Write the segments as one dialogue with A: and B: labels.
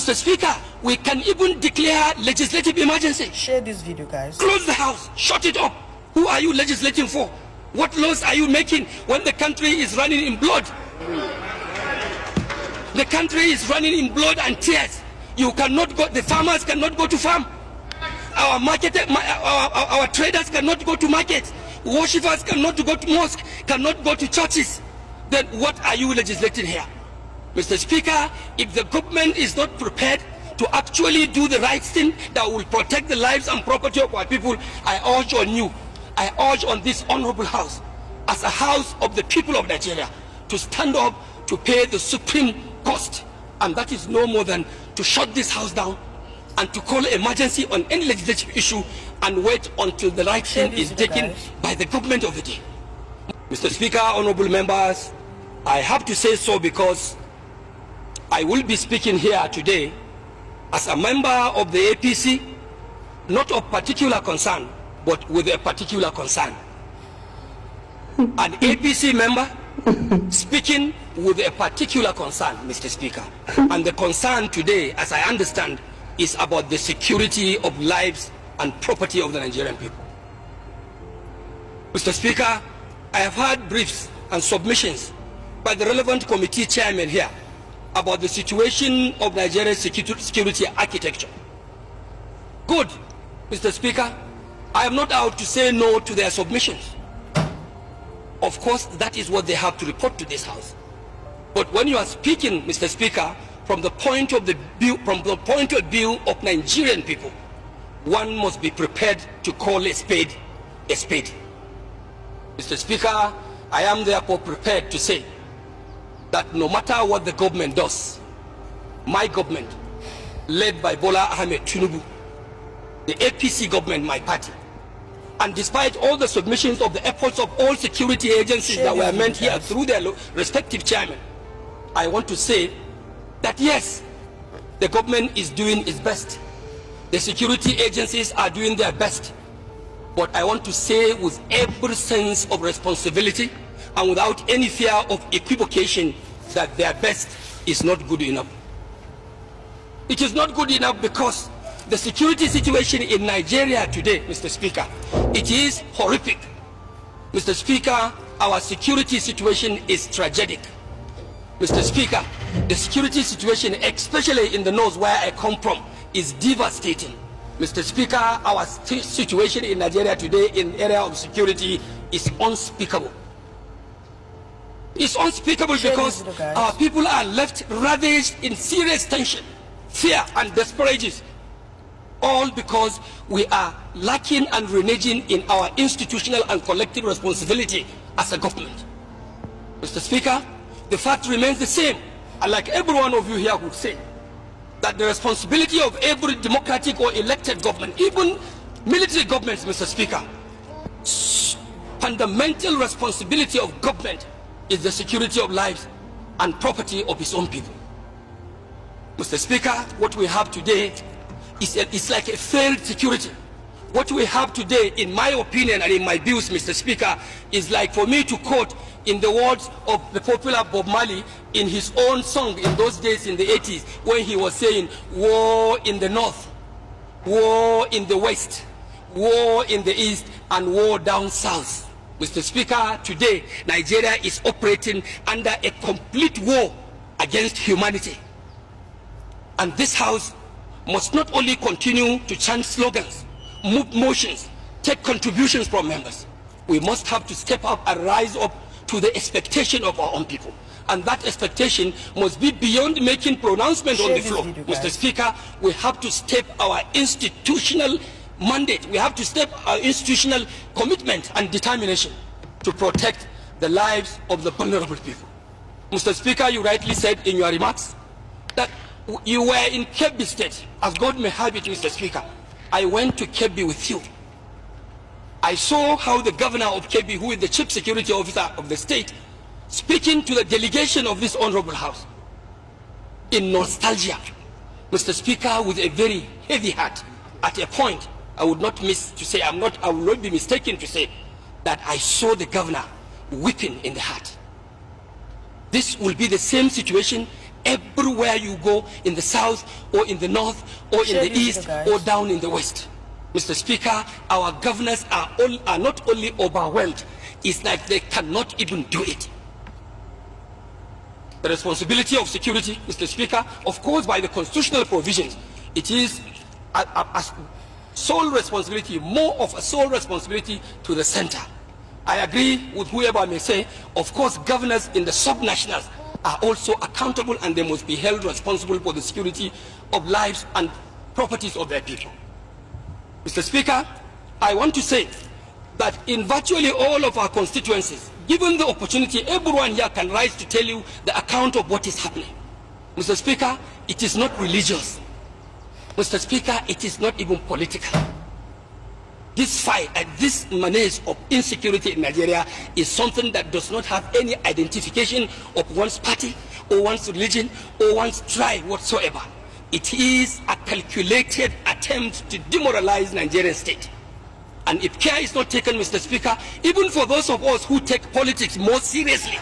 A: Mr. Speaker, we can even declare legislative emergency.
B: Share this video, guys.
A: Close the house, shut it up. Who are you legislating for? What laws are you making when the country is running in blood? The country is running in blood and tears. You cannot go, the farmers cannot go to farm. Our traders cannot go to market. Worshippers cannot go to mosque, cannot go to churches. Then what are you legislating here? Mr. Speaker, if the government is not prepared to actually do the right thing that will protect the lives and property of our people, I urge on you, I urge on this honorable house, as a house of the people of Nigeria, to stand up to pay the supreme cost. And that is no more than to shut this house down and to call emergency on any legislative issue and wait until the right thing is taken by the government of the day. Mr. Speaker, honorable members, I have to say so because I will be speaking here today as a member of the APC, not of particular concern, but with a particular concern. An APC member speaking with a particular concern, Mr. Speaker. And the concern today, as I understand, is about the security of lives and property of the Nigerian people. Mr. Speaker, I have heard briefs and submissions by the relevant committee chairman here about the situation of Nigeria's security architecture. Good, Mr. Speaker. I am not out to say no to their submissions. Of course, that is what they have to report to this house. But when you are speaking, Mr. Speaker, from the point of view of Nigerian people, one must be prepared to call a spade a spade. Mr. Speaker, I am therefore prepared to say that no matter what the government does, my government, led by Bola Ahmed Tinubu, the APC government, my party, and despite all the submissions of the efforts of all security agencies that were meant here through their respective chairmen, I want to say that yes, the government is doing its best. The security agencies are doing their best. But I want to say with every sense of responsibility and without any fear of equivocation that their best is not good enough. It is not good enough because the security situation in Nigeria today, Mr. Speaker, it is horrific. Mr. Speaker, our security situation is tragic. Mr. Speaker, the security situation, especially in the north where I come from, is devastating. Mr. Speaker, our situation in Nigeria today in the area of security is unspeakable. It's unspeakable because our people are left ravaged in serious tension, fear and desperation, all because we are lacking and reneging in our institutional and collective responsibility as a government. Mr. Speaker, the fact remains the same, and like every one of you here would say, that the responsibility of every democratic or elected government, even military governments, Mr. Speaker, fundamental responsibility of government is the security of lives and property of its own people. Mr. Speaker, what we have today is like a failed security. What we have today, in my opinion and in my views, Mr. Speaker, is like, for me to quote in the words of the popular Bob Marley in his own song in those days in the 80s, when he was saying, war in the north, war in the west, war in the east, and war down south. Mr. Speaker, today Nigeria is operating under a complete war against humanity. And this house must not only continue to chant slogans, move motions, take contributions from members. We must have to step up and rise up to the expectation of our own people. And that expectation must be beyond making pronouncement on the floor. Mr. Speaker, we have to step our institutional mandate. We have to step our institutional commitment and determination to protect the lives of the vulnerable people. Mr. Speaker, you rightly said in your remarks that you were in Kebbi State. As God may have it, Mr. Speaker, I went to Kebbi with you. I saw how the governor of Kebbi, who is the chief security officer of the state, speaking to the delegation of this honorable house in nostalgia, Mr. Speaker, with a very heavy heart. At a point, I would not miss to say, I will not be mistaken to say that I saw the governor weeping in the heart. This will be the same situation everywhere you go, in the south or in the north or in the east or down in the west. Mr. Speaker, our governors are not only overwhelmed, it's like they cannot even do it. The responsibility of security, Mr. Speaker, of course, by the constitutional provisions, it is a sole responsibility, more of a sole responsibility to the center. I agree with whoever may say, of course, governors in the subnationals are also accountable and they must be held responsible for the security of lives and properties of their people. Mr. Speaker, I want to say that in virtually all of our constituencies, given the opportunity, everyone here can rise to tell you the account of what is happening. Mr. Speaker, it is not religious. Mr. Speaker, it is not even political. This fight and this menace of insecurity in Nigeria is something that does not have any identification of one's party or one's religion or one's tribe whatsoever. It is a calculated attempt to demoralize Nigerian state. And if care is not taken, Mr. Speaker, even for those of us who take politics more seriously,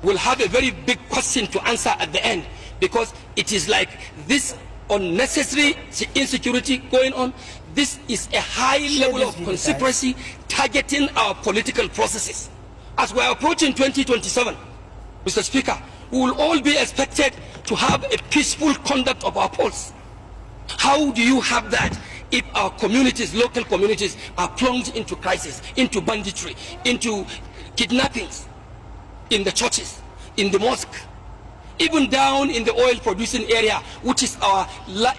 A: we'll have a very big question to answer at the end, because it is like this unnecessary insecurity going on. This is a high level of conspiracy targeting our political processes. As we are approaching 2027, Mr. Speaker, we will all be expected to have a peaceful conduct of our polls. How do you have that if our communities, local communities, are plunged into crisis, into banditry, into kidnappings in the churches, in the mosque, even down in the oil producing area, which is our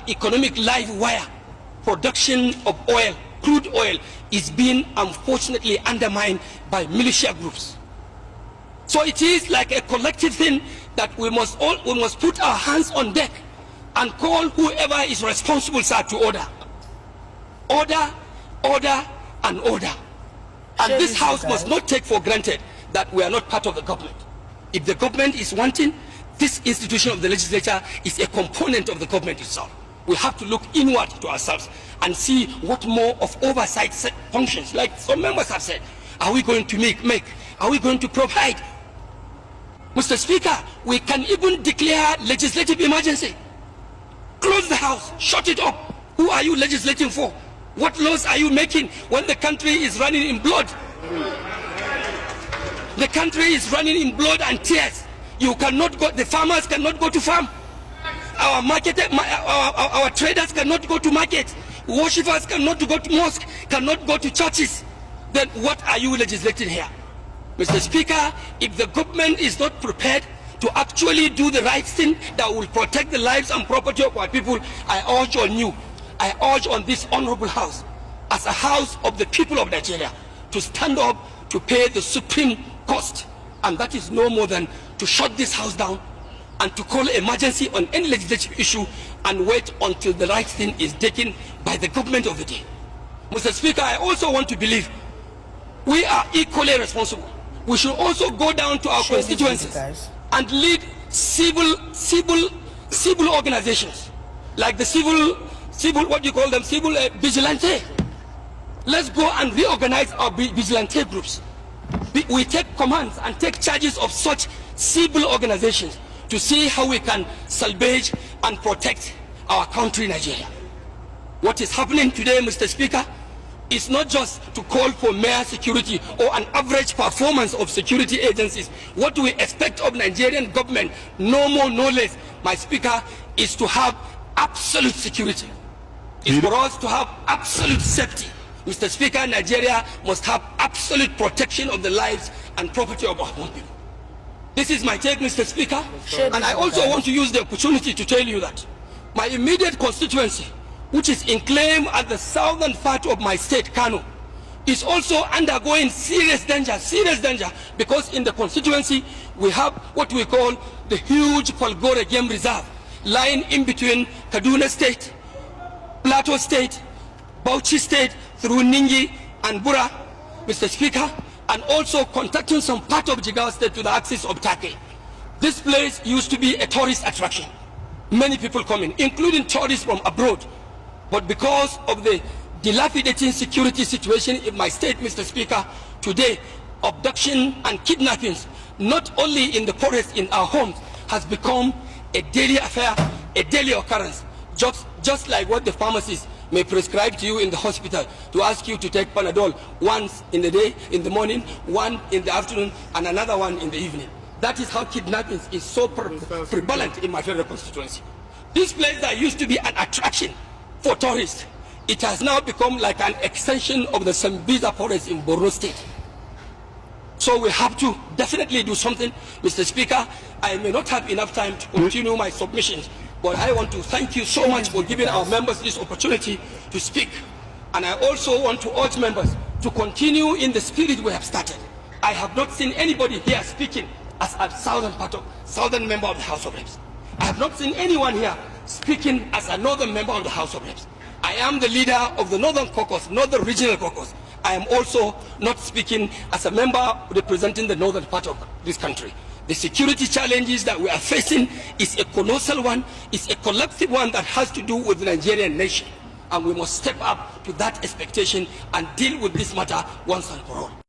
A: economic live wire? Production of oil, crude oil, is being unfortunately undermined by militia groups. So it is like a collective thing that we must put our hands on deck and call whoever is responsible, sir, to order. Order, order, and order. And this house must not take for granted that we are not part of the government. If the government is wanting, this institution of the legislature is a component of the government itself. We have to look inward to ourselves and see what more of oversight functions, like some members have said, are we going to make? Are we going to provide? Mr. Speaker, we can even declare legislative emergency. Close the house, shut it up. Who are you legislating for? What laws are you making when the country is running in blood? The country is running in blood and tears. You cannot go, the farmers cannot go to farm. Our our traders cannot go to market. Worshippers cannot go to mosque, cannot go to churches. Then what are you legislating here? Mr. Speaker, if the government is not prepared to actually do the right thing that will protect the lives and property of our people, I urge on you, I urge on this honorable house, as a house of the people of Nigeria, to stand up to pay the supreme cost. And that is no more than to shut this house down and to call emergency on any legislative issue and wait until the right thing is taken by the government of the day. Mr. Speaker, I also want to believe we are equally responsible. We should also go down to our constituencies and lead civil organizations, like the civil what do you call them, civil vigilante. Let's go and reorganize our vigilante groups. We take commands and take charges of such civil organizations to see how we can salvage and protect our country, Nigeria. What is happening today, Mr. Speaker, is not just to call for mere security or an average performance of security agencies. What we expect of Nigerian government, no more, no less, my Speaker, is to have absolute security. It's for us to have absolute safety. Mr. Speaker, Nigeria must have absolute protection of the lives and property of our own people. This is my take, Mr. Speaker, and I also want to use the opportunity to tell you that my immediate constituency, which is enclave at the southern part of my state, Kano, is also undergoing serious danger, because in the constituency we have what we call the huge Falgore Game Reserve, lying in between Kaduna State, Plateau State, Bauchi State, through Ningi and Bura, Mr. Speaker, and also contacting some part of Jigawa State to the axis of Turkey. This place used to be a tourist attraction. Many people come in, including tourists from abroad. But because of the dilapidating security situation in my state, Mr. Speaker, today abduction and kidnappings, not only in the forest, in our homes, has become a daily affair, a daily occurrence, just like what the pharmacist may prescribe to you in the hospital to ask you to take Panadol once in the day, in the morning, one in the afternoon, and another one in the evening. That is how kidnapping is so prevalent in my federal constituency. This place that used to be an attraction for tourists, it has now become like an extension of the Sambisa forest in Borno State. So we have to definitely do something. Mr. Speaker, I may not have enough time to continue my submissions, but I want to thank you so much for giving our members this opportunity to speak. And I also want to urge members to continue in the spirit we have started. I have not seen anybody here speaking as a southern member of the House of Reps. I have not seen anyone here speaking as a northern member of the House of Reps. I am the leader of the Northern Caucus, Northern Regional Caucus. I am also not speaking as a member representing the northern part of this country. The security challenges that we are facing is a colossal one, it's a collective one that has to do with the Nigerian nation. And we must step up to that expectation and deal with this matter once and for all.